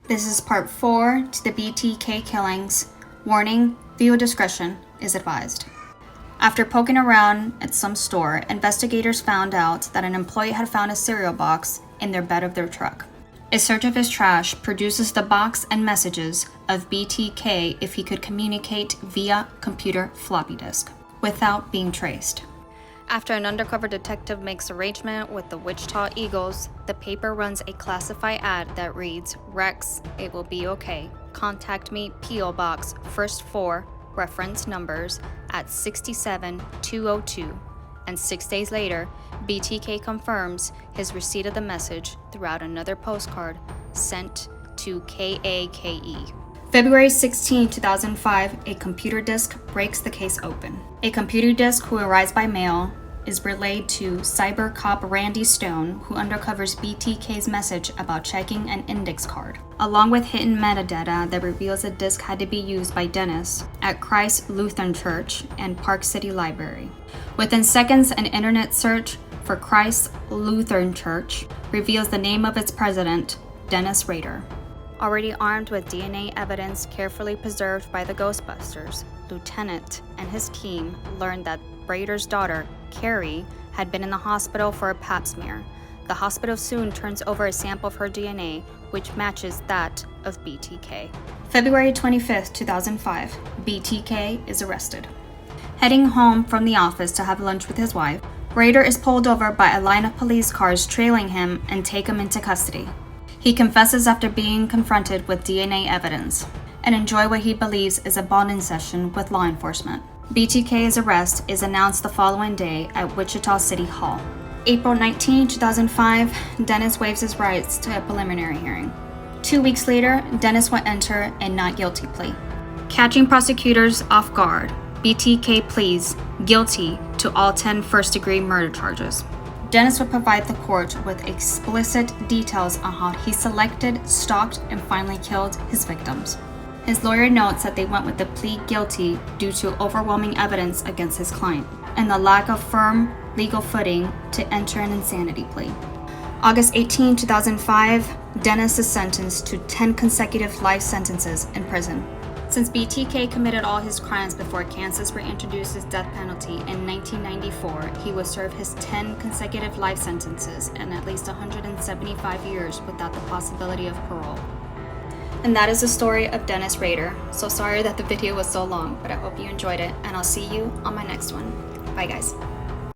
This is part 4 to the BTK killings. Warning, viewer discretion is advised. After poking around at some store, investigators found out that an employee had found a cereal box in their bed of their truck. A search of his trash produces the box and messages of BTK if he could communicate via computer floppy disk without being traced. After an undercover detective makes arrangement with the Wichita Eagles, the paper runs a classified ad that reads, "Rex, it will be okay. Contact me, P.O. Box, first 4, reference numbers, at 67202. And 6 days later, BTK confirms his receipt of the message throughout another postcard sent to KAKE. February 16, 2005, a computer disk breaks the case open. A computer disk who arrives by mail is relayed to cyber cop Randy Stone, who uncovers BTK's message about checking an index card, along with hidden metadata that reveals the disk had to be used by Dennis at Christ Lutheran Church and Park City Library. Within seconds, an internet search for Christ Lutheran Church reveals the name of its president, Dennis Rader. Already armed with DNA evidence carefully preserved by the Ghostbusters, Lieutenant and his team learned that Rader's daughter, Carrie, had been in the hospital for a pap smear. The hospital soon turns over a sample of her DNA, which matches that of BTK. February 25, 2005, BTK is arrested. Heading home from the office to have lunch with his wife, Rader is pulled over by a line of police cars trailing him and take him into custody. He confesses after being confronted with DNA evidence and enjoy what he believes is a bonding session with law enforcement. BTK's arrest is announced the following day at Wichita City Hall. April 19, 2005, Dennis waives his rights to a preliminary hearing. 2 weeks later, Dennis will enter a not guilty plea. Catching prosecutors off guard, BTK pleads guilty to all 10 first-degree murder charges. Dennis will provide the court with explicit details on how he selected, stalked, and finally killed his victims. His lawyer notes that they went with the plea guilty due to overwhelming evidence against his client and the lack of firm legal footing to enter an insanity plea. August 18, 2005, Dennis is sentenced to 10 consecutive life sentences in prison. Since BTK committed all his crimes before Kansas reintroduced his death penalty in 1994, he will serve his 10 consecutive life sentences and at least 175 years without the possibility of parole. And that is the story of Dennis Rader. So sorry that the video was so long, but I hope you enjoyed it, and I'll see you on my next one. Bye guys.